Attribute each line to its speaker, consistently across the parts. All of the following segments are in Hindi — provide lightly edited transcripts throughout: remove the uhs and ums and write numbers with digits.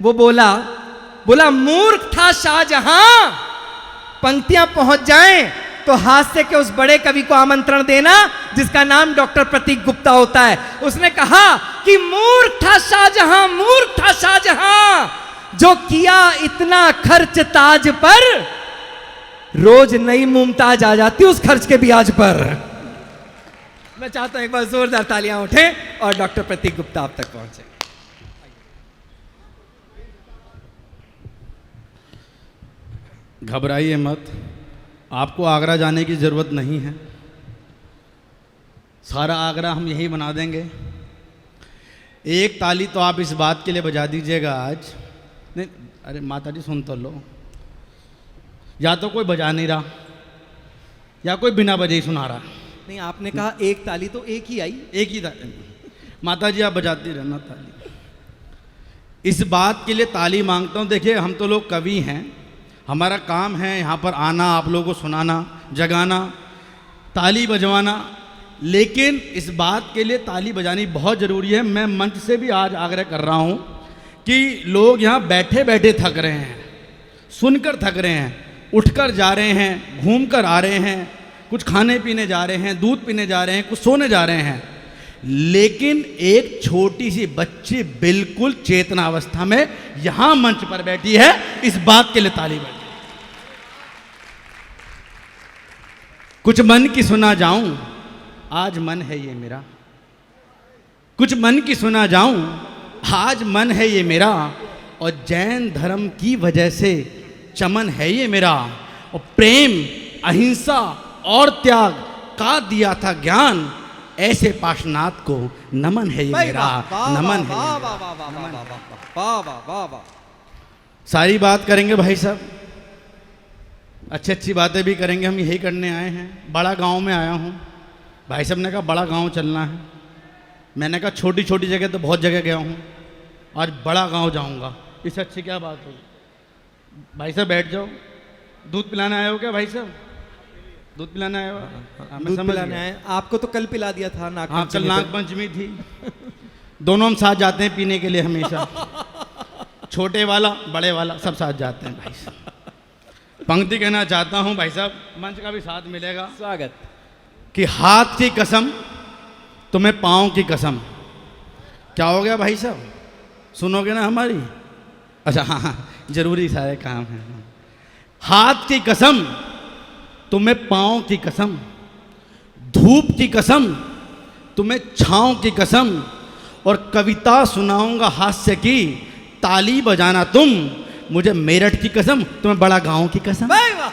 Speaker 1: वो बोला मूर्ख था शाहजहां, पंक्तियां पहुंच जाएं तो हास्य के उस बड़े कवि को आमंत्रण देना जिसका नाम डॉक्टर प्रतीक गुप्ता होता है। उसने कहा कि मूर्ख था शाहजहां, मूर्ख था शाहजहां, जो किया इतना खर्च ताज पर, रोज नई मुमताज आ जाती उस खर्च के ब्याज पर। मैं चाहता हूं एक बार जोरदार तालियां उठें और डॉक्टर प्रतीक गुप्ता आप तक पहुंचे।
Speaker 2: घबराइए मत, आपको आगरा जाने की ज़रूरत नहीं है, सारा आगरा हम यही बना देंगे। एक ताली तो आप इस बात के लिए बजा दीजिएगा आज। नहीं, अरे माता जी सुन तो लो, या तो कोई बजा नहीं रहा या कोई बिना बजे ही सुना रहा।
Speaker 1: नहीं, आपने कहा एक ताली तो एक ही आई,
Speaker 2: एक ही ताली। माता जी आप बजाती रहना ताली। इस बात के लिए ताली मांगता हूँ। देखिए हम तो लोग कवि हैं, हमारा काम है यहाँ पर आना, आप लोगों को सुनाना, जगाना, ताली बजवाना, लेकिन इस बात के लिए ताली बजानी बहुत ज़रूरी है। मैं मंच से भी आज आग्रह कर रहा हूँ कि लोग यहाँ बैठे बैठे थक रहे हैं, सुनकर थक रहे हैं, उठकर जा रहे हैं, घूमकर आ रहे हैं, कुछ खाने पीने जा रहे हैं, दूध पीने जा रहे हैं, कुछ सोने जा रहे हैं, लेकिन एक छोटी सी बच्ची बिल्कुल चेतनावस्था में यहां मंच पर बैठी है। इस बात के लिए ताली बजाइए। कुछ मन की सुना जाऊं, आज मन है ये मेरा, कुछ मन की सुना जाऊं, आज मन है ये मेरा, और जैन धर्म की वजह से चमन है ये मेरा, और प्रेम अहिंसा और त्याग का दिया था ज्ञान, ऐसे पाशनाथ को नमन है ये मेरा, नमन है। सारी बात करेंगे भाई साहब, अच्छी अच्छी बातें भी करेंगे, हम यही करने आए हैं। बड़ा गांव में आया हूँ, भाई साहब ने कहा बड़ा गांव चलना है, मैंने कहा छोटी छोटी जगह तो बहुत जगह गया हूँ, आज बड़ा गांव जाऊँगा, इससे अच्छी क्या बात होगी। भाई साहब बैठ जाओ। दूध पिलाने आए हो क्या भाई साहब? दूध पिलाने आए हो?
Speaker 1: दूध पिलाने आए। आपको तो कल पिला दिया था, नाग
Speaker 2: हाँ कल नाग पंचमी थी। दोनों हम साथ जाते हैं पीने के लिए हमेशा, छोटे वाला बड़े वाला सब साथ जाते हैं भाई साहब। पंक्ति कहना चाहता हूँ भाई साहब, मंच का भी साथ मिलेगा।
Speaker 1: स्वागत। कि
Speaker 2: हाथ की कसम तुम्हें पाँव की कसम। क्या हो गया भाई साहब, सुनोगे ना हमारी? अच्छा हाँ हाँ, जरूरी सारे काम हैं। हाथ की कसम तुम्हें पाँव की कसम, धूप की कसम तुम्हें छाँव की कसम, और कविता सुनाऊंगा हास्य की, ताली बजाना तुम, मुझे मेरठ की कसम, तुम्हें बड़ा गांव की कसम।
Speaker 1: वाह वाह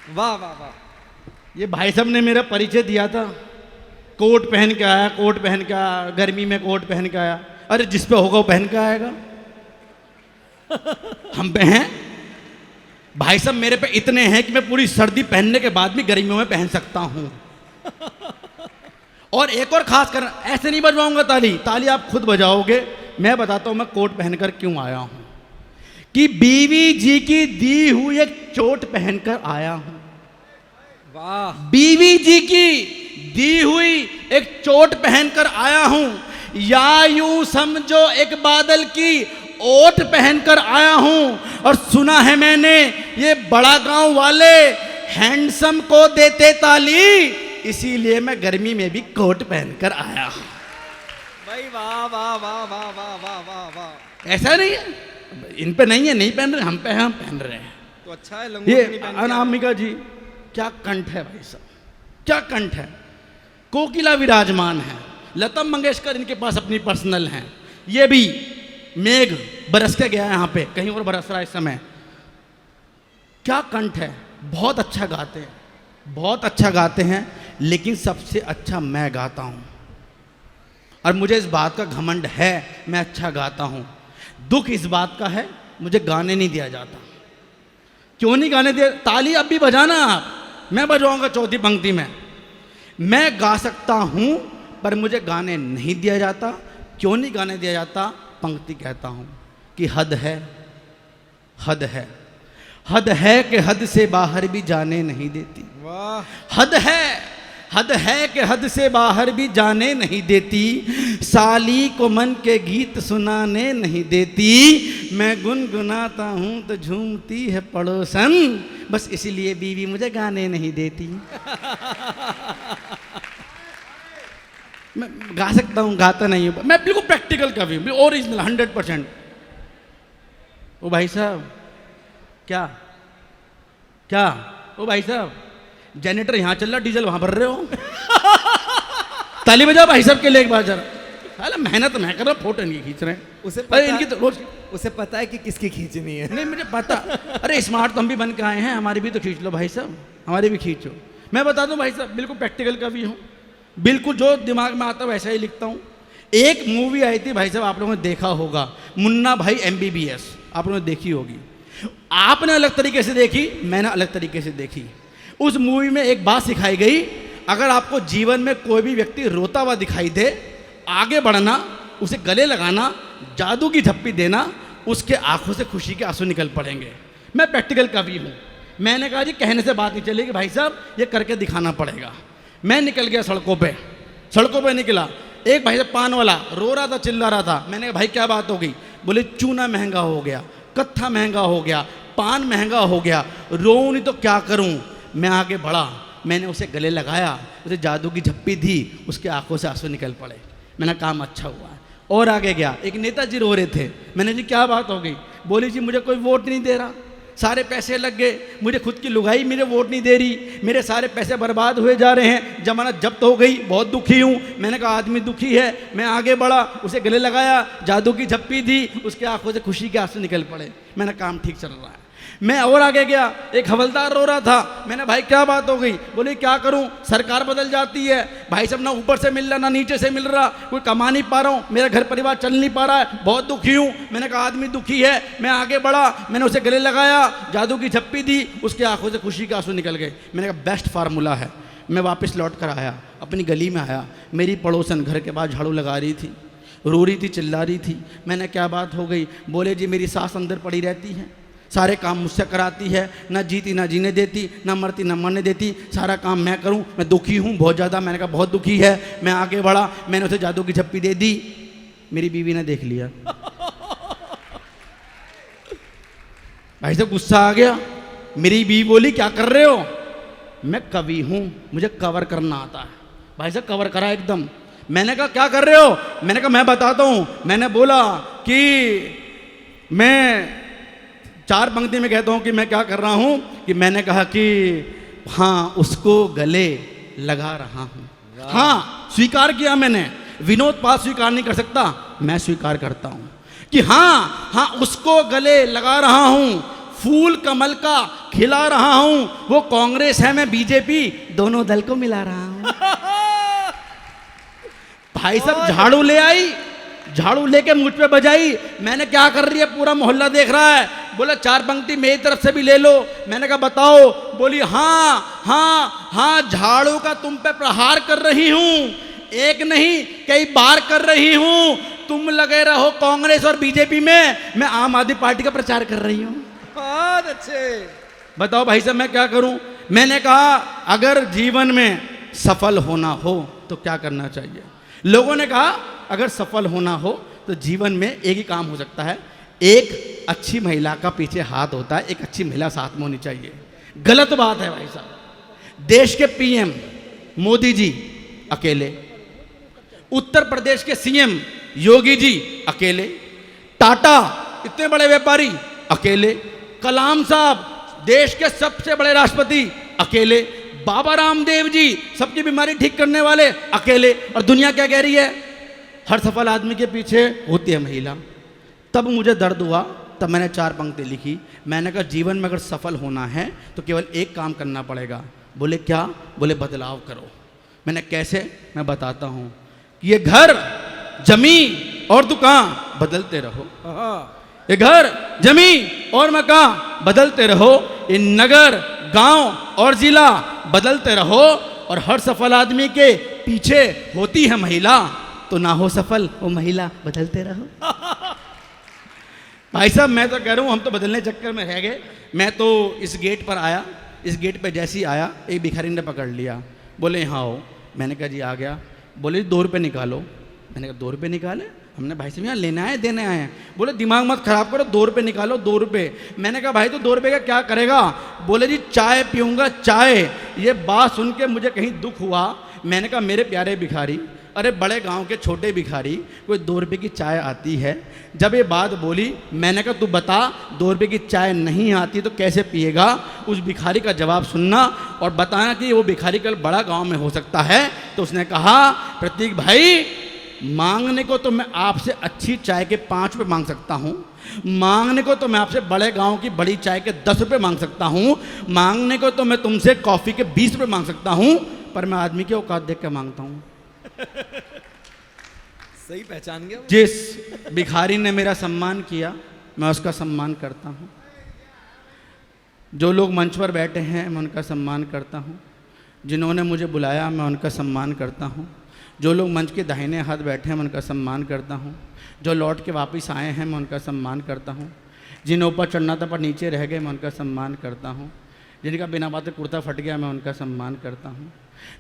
Speaker 1: वाह वाह वाह।
Speaker 2: ये भाई साहब ने मेरा परिचय दिया था, कोट पहन के आया, कोट पहन के आया, गर्मी में कोट पहन के आया। अरे जिस पे होगा वो पहन के आएगा, हम पे हैं भाई साहब, मेरे पे इतने हैं कि मैं पूरी सर्दी पहनने के बाद भी गर्मियों में पहन सकता हूं। और एक और खास कर, ऐसे नहीं बजवाऊंगा ताली, ताली आप खुद बजाओगे। मैं बताता हूं मैं कोट पहनकर क्यों आया हूं, कि बीवी जी की दी हुई एक चोट पहनकर आया हूं।
Speaker 1: वाह।
Speaker 2: बीवी जी की दी हुई एक चोट पहनकर आया हूं, या यूं समझो एक बादल की ओट पहनकर आया हूं। और सुना है मैंने ये बड़ा गांव वाले हैंडसम को देते ताली, इसीलिए मैं गर्मी में भी कोट पहनकर आया हूं।
Speaker 1: भाई वाह वाह वाह वाह वाह वाह वाह वाह।
Speaker 2: ऐसा नहीं है, इन पे नहीं है, नहीं पहन रहे, हम पे हैं, हम पहन रहे हैं।
Speaker 1: तो अच्छा है।
Speaker 2: ये अनामिका जी क्या कंठ है भाई साहब, क्या कंठ है। कोकिला विराजमान है, लता मंगेशकर इनके पास अपनी पर्सनल हैं। ये भी मेघ बरस के गया यहाँ पे, कहीं और बरस रहा है इस समय। क्या कंठ है, बहुत अच्छा गाते हैं, बहुत अच्छा गाते हैं, लेकिन सबसे अच्छा मैं गाता हूँ। और मुझे इस बात का घमंड है, मैं अच्छा गाता हूँ। दुख इस बात का है, मुझे गाने नहीं दिया जाता। क्यों नहीं गाने दिया? ताली अब भी बजाना आप, मैं बजवाऊंगा चौथी पंक्ति में। मैं गा सकता हूँ पर मुझे गाने नहीं दिया जाता। क्यों नहीं गाने दिया जाता? पंक्ति कहता हूँ कि हद है, हद है, हद है कि हद से बाहर भी जाने नहीं देती।
Speaker 1: वाह।
Speaker 2: हद है, हद है कि हद से बाहर भी जाने नहीं देती, साली को मन के गीत सुनाने नहीं देती, मैं गुनगुनाता हूँ तो झूमती है पड़ोसन, बस इसीलिए बीवी मुझे गाने नहीं देती। मैं गा सकता हूँ, गाता नहीं हूँ, मैं बिल्कुल प्रैक्टिकल कवि हूँ, ओरिजिनल 100%। ओ भाई साहब, क्या क्या ओ भाई साहब, जनरेटर यहाँ चल रहा, डीजल वहाँ भर रहे हो। ताली बजाओ भाई साहब के लिए एक बार जरा। अरे मेहनत मैं कर रहा हूँ, फोटो नहीं खींच रहे हैं।
Speaker 1: उसे
Speaker 2: अरे इनकी तो रोज,
Speaker 1: उसे पता है कि किसकी खींचनी है।
Speaker 2: नहीं मुझे पता। अरे स्मार्ट तो हम भी बन के आए हैं, हमारी भी तो खींच लो भाई साहब, हमारी भी खींचो। मैं बता दूं भाई साहब, बिल्कुल प्रैक्टिकल कवि हूँ, बिल्कुल जो दिमाग में आता है वैसा ही लिखता हूँ। एक मूवी आई थी भाई साहब, आप लोगों ने देखा होगा, मुन्ना भाई MBBS, आप लोगों ने देखी होगी। आपने अलग तरीके से देखी, मैंने अलग तरीके से देखी। उस मूवी में एक बात सिखाई गई, अगर आपको जीवन में कोई भी व्यक्ति रोता हुआ दिखाई दे, आगे बढ़ना, उसे गले लगाना, जादू की झप्पी देना, उसके आंखों से खुशी के आंसू निकल पड़ेंगे। मैं प्रैक्टिकल कवि हूँ। मैंने कहा जी कहने से बात नहीं चलेगी भाई साहब, ये करके दिखाना पड़ेगा। मैं निकल गया सड़कों पे निकला। एक भाई साहब पान वाला रो रहा था, चिल्ला रहा था। मैंने कहा भाई क्या बात हो गई? बोले चूना महंगा हो गया, कत्था महंगा हो गया, पान महंगा हो गया, रोऊं नहीं तो क्या करूं। मैं आगे बढ़ा, मैंने उसे गले लगाया, उसे जादू की झप्पी दी, उसके आंखों से आंसू निकल पड़े। मैंने काम अच्छा हुआ है। और आगे गया, एक नेताजी रो रहे थे। मैंने जी क्या बात हो गई? बोली जी मुझे कोई वोट नहीं दे रहा, सारे पैसे लग गए, मुझे खुद की लुगाई मेरे वोट नहीं दे रही, मेरे सारे पैसे बर्बाद हुए जा रहे हैं, जमानत जब्त हो गई, बहुत दुखी हूँ। मैंने कहा आदमी दुखी है। मैं आगे बढ़ा, उसे गले लगाया, जादू की झप्पी दी, उसके आंखों से खुशी के आंसू निकल पड़े। मैंने काम ठीक चल रहा है। मैं और आगे गया, एक हवलदार रो रहा था। मैंने भाई क्या बात हो गई? बोले क्या करूं, सरकार बदल जाती है भाई साहब, ना ऊपर से मिल रहा ना नीचे से मिल रहा, कोई कमा नहीं पा रहा हूं, मेरा घर परिवार चल नहीं पा रहा है, बहुत दुखी हूं। मैंने कहा आदमी दुखी है। मैं आगे बढ़ा, मैंने उसे गले लगाया, जादू की झप्पी दी, उसके आंखों से खुशी के आंसू निकल गए। मैंने कहा बेस्ट फार्मूला है। मैं वापस लौट कर आया, अपनी गली में आया, मेरी पड़ोसन घर के बाद झाड़ू लगा रही थी, रो रही थी, चिल्ला रही थी। मैंने क्या बात हो गई? बोले जी मेरी सास अंदर पड़ी रहती है, सारे काम मुझसे कराती है, ना जीती ना जीने देती, ना मरती ना मरने देती, सारा काम मैं करूं, मैं दुखी हूं बहुत ज़्यादा। मैंने कहा बहुत दुखी है। मैं आगे बढ़ा, मैंने उसे जादू की झप्पी दे दी। मेरी बीवी ने देख लिया। भाई साहब गुस्सा आ गया। मेरी बीवी बोली क्या कर रहे हो? मैं कवि हूं, मुझे कवर करना आता है। भाई साहब कवर करा एकदम। मैंने कहा क्या कर रहे हो? मैंने कहा मैं बताता हूं। मैंने बोला कि मैं 4 पंक्ति में कहता हूं कि मैं क्या कर रहा हूं, कि मैंने कहा कि हाँ उसको गले लगा रहा हूं। हाँ स्वीकार किया मैंने। विनोद पाल स्वीकार नहीं कर सकता, मैं स्वीकार करता हूं कि हाँ उसको गले लगा रहा हूं, फूल कमल का खिला रहा हूं। वो कांग्रेस है, मैं बीजेपी, दोनों दल को मिला रहा हूं। भाई साहब झाड़ू ले आई, झाड़ू लेके मुझ पे बजाई। मैंने क्या कर रही है पूरा मोहल्ला देख रहा है। बोला 4 पंक्ति मेरी तरफ से भी ले लो। मैंने कहा बताओ। बोली हाँ झाड़ू का तुम पे प्रहार कर रही हूं, एक नहीं कई बार कर रही हूं। तुम लगे रहो कांग्रेस और बीजेपी में, मैं आम आदमी पार्टी का प्रचार कर रही हूं।
Speaker 1: बहुत अच्छे।
Speaker 2: बताओ भाई साहब मैं क्या करूं? मैंने कहा अगर जीवन में सफल होना हो तो क्या करना चाहिए? लोगों ने कहा अगर सफल होना हो तो जीवन में एक ही काम हो सकता है, एक अच्छी महिला का पीछे हाथ होता है, एक अच्छी महिला साथ में होनी चाहिए। गलत बात है भाई साहब। देश के PM मोदी जी अकेले, उत्तर प्रदेश के CM योगी जी अकेले, टाटा इतने बड़े व्यापारी अकेले, कलाम साहब देश के सबसे बड़े राष्ट्रपति अकेले, बाबा रामदेव जी सबकी बीमारी ठीक करने वाले अकेले। और दुनिया क्या कह रही है? हर सफल आदमी के पीछे होती है महिला। तब मुझे दर्द हुआ, तब मैंने 4 पंक्ति लिखी। मैंने कहा जीवन में अगर सफल होना है तो केवल एक काम करना पड़ेगा। बोले क्या? बोले बदलाव करो। मैंने कैसे? मैं बताता हूँ। ये घर जमीन और दुकान बदलते रहो, ये घर जमीन और मकान बदलते रहो, ये नगर गांव और जिला बदलते रहो। और हर सफल आदमी के पीछे होती है महिला, तो ना हो सफल वो महिला बदलते रहो। भाई साहब मैं तो कह रहा हूँ हम तो बदलने चक्कर में रह गए। मैं तो इस गेट पर आया, इस गेट पे जैसे ही आया एक भिखारी ने पकड़ लिया। बोले यहाँ आओ। मैंने कहा जी आ गया। बोले 2 रुपये निकालो। मैंने कहा 2 रुपये निकाले? हमने भाई साहब यहाँ लेना है देने आए हैं। बोले दिमाग मत खराब करो, 2 रुपये निकालो, 2 रुपये। मैंने कहा भाई तो 2 रुपये का क्या करेगा? बोले जी चाय पीऊँगा चाय। ये बात सुन के मुझे कहीं दुख हुआ। मैंने कहा मेरे प्यारे भिखारी, अरे बड़े गांव के छोटे भिखारी, कोई 2 रुपये की चाय आती है? जब ये बात बोली मैंने कहा तू बता 2 रुपये की चाय नहीं आती तो कैसे पिएगा? उस भिखारी का जवाब सुनना और बताना कि वो भिखारी कल बड़ा गांव में हो सकता है। तो उसने कहा प्रतीक भाई, मांगने को तो मैं आपसे अच्छी चाय के 5 रुपये मांग सकता हूँ, मांगने को तो मैं आपसे बड़े गांव की बड़ी चाय के 10 रुपये मांग सकता हूँ, मांगने को तो मैं तुमसे कॉफ़ी के 20 रुपये मांग सकता हूँ, पर मैं आदमी की औकात देख कर मांगता हूँ।
Speaker 1: सही पहचान गया।
Speaker 2: जिस भिखारी ने मेरा सम्मान किया मैं उसका सम्मान करता हूँ। जो लोग मंच पर बैठे हैं मैं उनका सम्मान करता हूँ। जिन्होंने मुझे बुलाया मैं उनका सम्मान करता हूँ। जो लोग मंच के दाहिने हाथ बैठे हैं मैं उनका सम्मान करता हूँ। जो लौट के वापस आए हैं मैं उनका सम्मान करता हूँ। जिन्हें ऊपर चढ़ना था पर नीचे रह गए मैं उनका सम्मान करता हूँ। जिनका बिना बात कुर्ता फट गया मैं उनका सम्मान करता हूँ।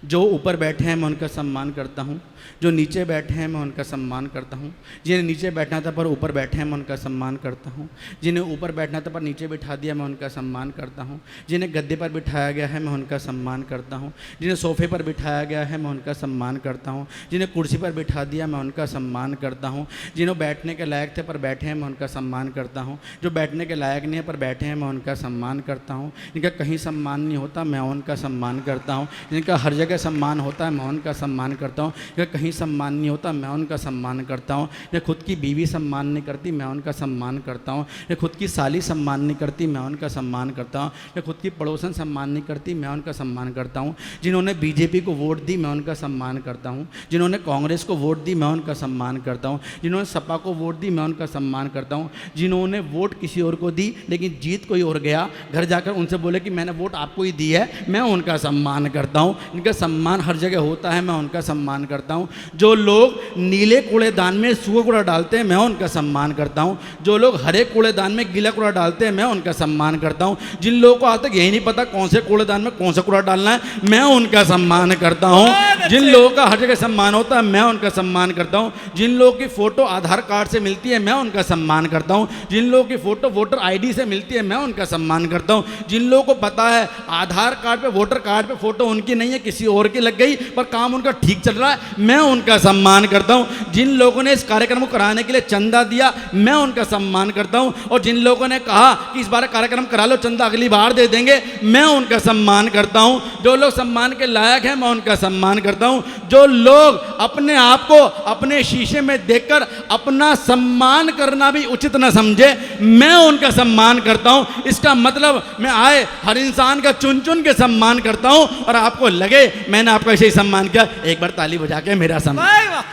Speaker 2: जो ऊपर बैठे हैं मैं उनका सम्मान करता हूँ। जो नीचे बैठे हैं मैं उनका सम्मान करता हूँ। जिन्हें नीचे बैठना था पर ऊपर बैठे हैं मैं उनका सम्मान करता हूँ। जिन्हें ऊपर बैठना था पर नीचे बिठा दिया मैं उनका सम्मान करता हूँ। जिन्हें गद्दे पर बिठाया गया है मैं उनका सम्मान करता हूँ। जिन्हें सोफ़े पर बिठाया गया है मैं उनका सम्मान करता हूँ। जिन्हें कुर्सी पर बिठा दिया मैं उनका सम्मान करता हूँ। जिन्हें बैठने के लायक थे पर बैठे हैं मैं उनका सम्मान करता हूँ। जो बैठने के लायक नहीं है पर बैठे हैं मैं उनका सम्मान करता हूँ। जिनका कहीं सम्मान नहीं होता मैं उनका सम्मान करता हूँ। जिनका हर जगह सम्मान होता है मैं उनका सम्मान करता हूँ। जिनका कहीं सम्मान नहीं होता मैं उनका सम्मान करता हूँ। जो खुद की बीवी सम्मान नहीं करती मैं उनका सम्मान करता हूँ। जो खुद की साली सम्मान नहीं करती मैं उनका सम्मान करता हूँ। जो खुद की पड़ोसन सम्मान नहीं करती मैं उनका सम्मान करता हूँ। जिन्होंने बीजेपी को वोट दी मैं उनका सम्मान करता हूँ। जिन्होंने कांग्रेस को वोट दी मैं उनका सम्मान करता हूँ। जिन्होंने सपा को वोट दी मैं उनका सम्मान करता हूँ। जिन्होंने वोट किसी और को दी लेकिन जीत कोई और गया, घर जाकर उनसे बोले कि मैंने वोट आपको ही दी है, मैं उनका सम्मान करता हूँ। इनका सम्मान हर जगह होता है मैं उनका सम्मान करता हूँ। जो लोग नीले कूड़ेदान में सूखा कूड़ा डालते हैं मैं उनका सम्मान करता हूँ। जो लोग हरे कूड़ेदान में गीला कूड़ा डालते हैं मैं उनका सम्मान करता हूँ। जिन लोगों को आज तक यही नहीं पता कौन से कूड़ेदान में कौन सा कूड़ा डालना है मैं उनका सम्मान करता हूँ। जिन लोगों का हर जगह सम्मान होता है मैं उनका सम्मान करता हूँ। जिन लोगों की फ़ोटो आधार कार्ड से मिलती है मैं उनका सम्मान करता हूँ। जिन लोगों की फ़ोटो वोटर ID से मिलती है मैं उनका सम्मान करता हूँ। जिन लोगों को पता है आधार कार्ड पे वोटर कार्ड पे फ़ोटो उनकी नहीं है किसी और की लग गई पर काम उनका ठीक चल रहा है मैं उनका सम्मान करता हूँ। जिन लोगों ने इस कार्यक्रम को कराने के लिए चंदा दिया मैं उनका सम्मान करता हूँ। और जिन लोगों ने कहा कि इस बार कार्यक्रम करा लो चंदा अगली बार दे देंगे मैं उनका सम्मान करता हूँ। जो लोग सम्मान के लायक हैं मैं उनका सम्मान करता हूँ। जो लोग अपने आप को अपने शीशे में देखकर अपना सम्मान करना भी उचित न समझे मैं उनका सम्मान करता हूँ। इसका मतलब मैं आए हर इंसान का चुन चुन के सम्मान करता हूँ और आपको लगे मैंने आपका ऐसे ही सम्मान किया, एक बार ताली बजा के मेरा सम्मान।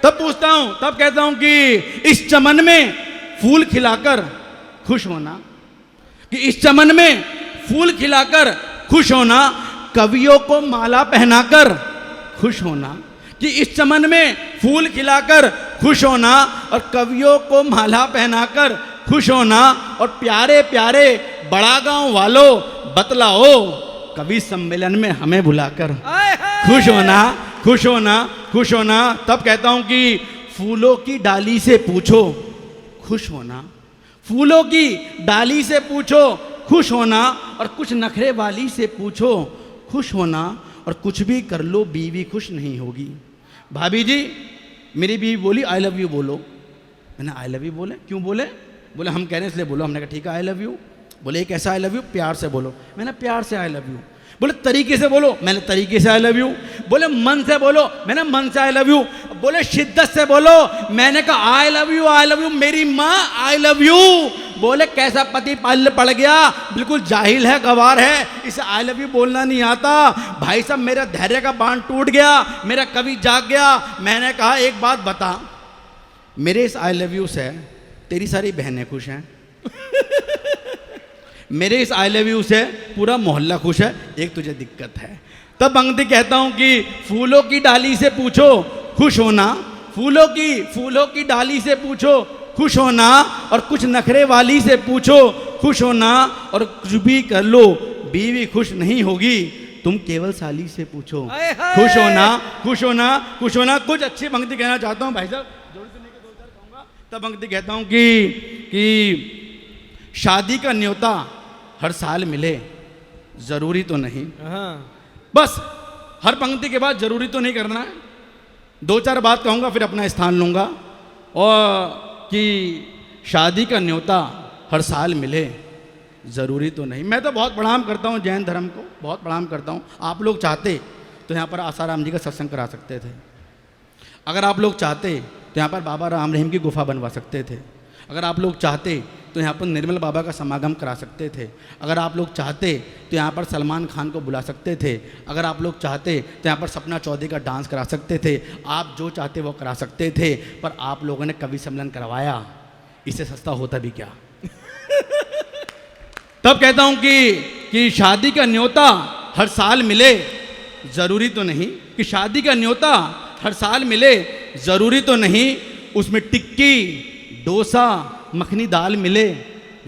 Speaker 2: तब पूछता हूं, तब कहता हूं कि इस चमन में फूल खिलाकर खुश होना, कि इस चमन में फूल खिलाकर खुश होना, कवियों को माला पहनाकर खुश होना, कि इस चमन में फूल खिलाकर खुश होना और कवियों को माला पहनाकर खुश होना और प्यारे प्यारे बड़ा गांव वालों बतलाओ कवि सम्मेलन में हमें बुलाकर खुश होना, खुश होना, खुश होना। तब कहता हूं कि फूलों की डाली से पूछो खुश होना, फूलों की डाली से पूछो खुश होना और कुछ नखरे वाली से पूछो खुश होना और कुछ भी कर लो बीवी खुश नहीं होगी। भाभी जी मेरी बीवी बोली आई लव यू बोलो। मैंने आई लव यू बोले, क्यों बोले? बोले हम कह रहे हैं इसलिए बोलो। हमने कहा ठीक है आई लव यू। बोले एक ऐसा आई लव यू प्यार से बोलो। मैंने प्यार से आई लव यू। बोले तरीके से बोलो। मैंने तरीके से आई लव यू। बोले मन से बोलो। मैंने मन से आई लव यू। बोले शिद्दत से बोलो। मैंने कहा आई लव यू मेरी माँ आई लव यू। बोले कैसा पति पाल पड़ गया, बिल्कुल जाहिल है, गवार है, इसे आई लव यू बोलना नहीं आता। भाई साहब मेरा धैर्य का बांध टूट गया, मेरा कवि जाग गया। मैंने कहा एक बात बता, मेरे इस आई लव यू से तेरी सारी बहनें खुश हैं मेरे इस आई लव यू से पूरा मोहल्ला खुश है, एक तुझे दिक्कत है। तब पंक्ति कहता हूं कि फूलों की डाली से पूछो खुश होना, फूलों की डाली से पूछो खुश होना और कुछ नखरे वाली से पूछो खुश होना और कुछ भी कर लो बीवी खुश नहीं होगी, तुम केवल साली से पूछो।
Speaker 1: हाय हाय।
Speaker 2: खुश होना, खुश होना, खुश होना। कुछ अच्छी पंक्ति कहना चाहता हूँ भाई साहब, जोर से लेके 2 चार कहूँगा, तब पंक्ति कहता हूँ कि शादी का न्योता हर साल मिले, जरूरी तो नहीं।
Speaker 1: हाँ।
Speaker 2: बस हर पंक्ति के बाद जरूरी तो नहीं करना है, 2 4 बात कहूँगा फिर अपना स्थान लूँगा। और कि शादी का न्योता हर साल मिले, ज़रूरी तो नहीं। मैं तो बहुत प्रणाम करता हूँ जैन धर्म को, बहुत प्रणाम करता हूँ। आप लोग चाहते तो यहाँ पर आसाराम जी का सत्संग करा सकते थे, अगर आप लोग चाहते तो यहाँ पर बाबा राम रहीम की गुफा बनवा सकते थे, अगर आप लोग चाहते तो यहाँ पर निर्मल बाबा का समागम करा सकते थे, अगर आप लोग चाहते तो यहाँ पर सलमान खान को बुला सकते थे, अगर आप लोग चाहते तो यहाँ पर सपना चौधरी का डांस करा सकते थे। आप जो चाहते वो करा सकते थे, पर आप लोगों ने कवि सम्मेलन करवाया, इससे सस्ता होता भी क्या। तब कहता हूँ कि शादी का न्योता हर साल मिले, ज़रूरी तो नहीं। कि शादी का न्योता हर साल मिले, ज़रूरी तो नहीं। उसमें टिक्की, डोसा, मखनी दाल मिले,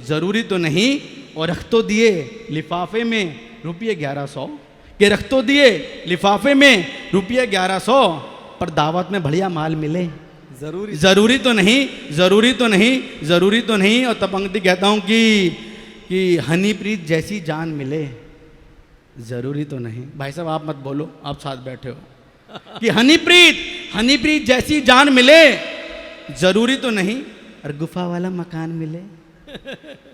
Speaker 2: ज़रूरी तो नहीं। और रख तो दिए लिफाफे में रुपये 1100, कि रख तो दिए लिफाफे में रुपये 1100, पर दावत में बढ़िया माल मिले, ज़रूरी तो नहीं, ज़रूरी तो नहीं, ज़रूरी तो नहीं। और तब पंक्ति कहता हूँ कि हनीप्रीत जैसी जान मिले, ज़रूरी तो नहीं। भाई साहब आप मत बोलो, आप साथ बैठे हो। कि हनीप्रीत जैसी जान मिले, ज़रूरी तो नहीं। और गुफा वाला मकान मिले,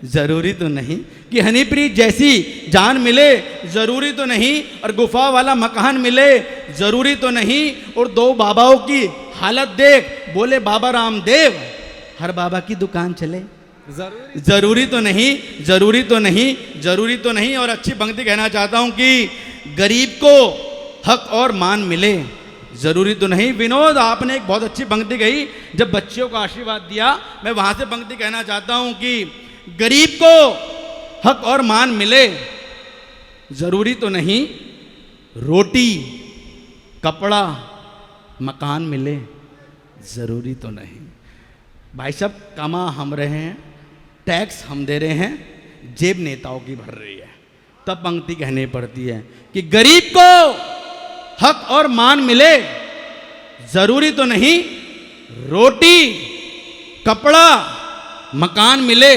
Speaker 2: ज़रूरी तो नहीं। कि हनीप्रीत जैसी जान मिले, ज़रूरी तो नहीं। और गुफा वाला मकान मिले, ज़रूरी तो नहीं। और 2 बाबाओं की हालत देख, बोले बाबा रामदेव हर बाबा की दुकान चले, ज़रूरी तो नहीं, ज़रूरी तो नहीं, ज़रूरी तो नहीं। और अच्छी पंक्ति कहना चाहता हूँ कि गरीब को हक और मान मिले, ज़रूरी तो नहीं। विनोद आपने एक बहुत अच्छी पंक्ति कही, जब बच्चियों को आशीर्वाद दिया, मैं वहाँ से पंक्ति कहना चाहता हूँ कि गरीब को हक और मान मिले, ज़रूरी तो नहीं। रोटी, कपड़ा, मकान मिले, ज़रूरी तो नहीं। भाई साहब कमा हम रहे हैं, टैक्स हम दे रहे हैं, जेब नेताओं की भर रही है। तब पंक्ति कहनी पड़ती है कि गरीब को हक और मान मिले, ज़रूरी तो नहीं। रोटी, कपड़ा, मकान मिले,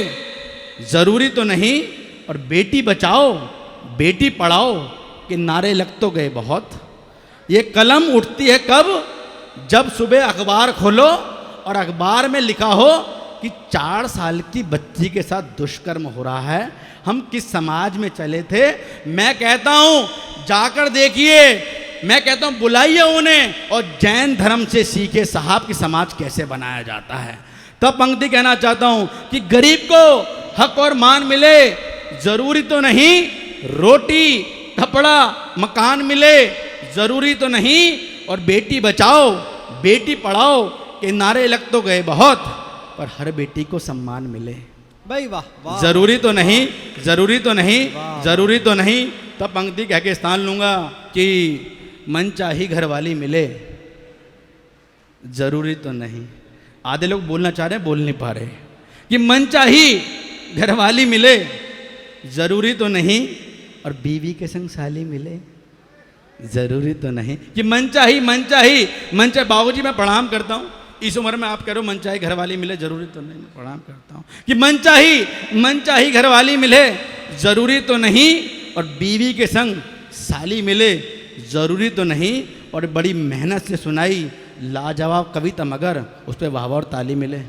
Speaker 2: ज़रूरी तो नहीं। और बेटी बचाओ, बेटी पढ़ाओ के नारे लग तो गए बहुत। ये कलम उठती है कब, जब सुबह अखबार खोलो और अखबार में लिखा हो कि 4 साल की बच्ची के साथ दुष्कर्म हो रहा है। हम किस समाज में चले थे। मैं कहता हूँ जाकर देखिए, मैं कहता हूँ बुलाइए उन्हें और जैन धर्म से सीखे साहब कि समाज कैसे बनाया जाता है। तब पंक्ति कहना चाहता हूँ कि गरीब को हक और मान मिले, ज़रूरी तो नहीं। रोटी, कपड़ा, मकान मिले, ज़रूरी तो नहीं। और बेटी बचाओ, बेटी पढ़ाओ के नारे लग तो गए बहुत, पर हर बेटी को सम्मान मिले,
Speaker 1: भाई वाह वाह।
Speaker 2: ज़रूरी तो नहीं, ज़रूरी तो नहीं, ज़रूरी तो नहीं। तब पंक्ति कह के स्थान लूँगा कि मनचाही घरवाली मिले, ज़रूरी तो नहीं। आधे लोग बोलना चाह रहे हैं, बोल नहीं पा रहे। कि मनचाही घरवाली मिले, ज़रूरी तो नहीं। और बीवी के संग साली मिले, ज़रूरी तो नहीं। कि मनचाही बाबूजी मैं प्रणाम करता हूँ, इस उम्र में आप कह रहे हो मनचाही घरवाली मिले, ज़रूरी तो नहीं, मैं प्रणाम करता हूँ। कि मनचाही घरवाली मिले, ज़रूरी तो नहीं। और बीवी के संग साली मिले, ज़रूरी तो नहीं। और बड़ी मेहनत से सुनाई लाजवाब कविता, मगर उस पर वाह और ताली मिले।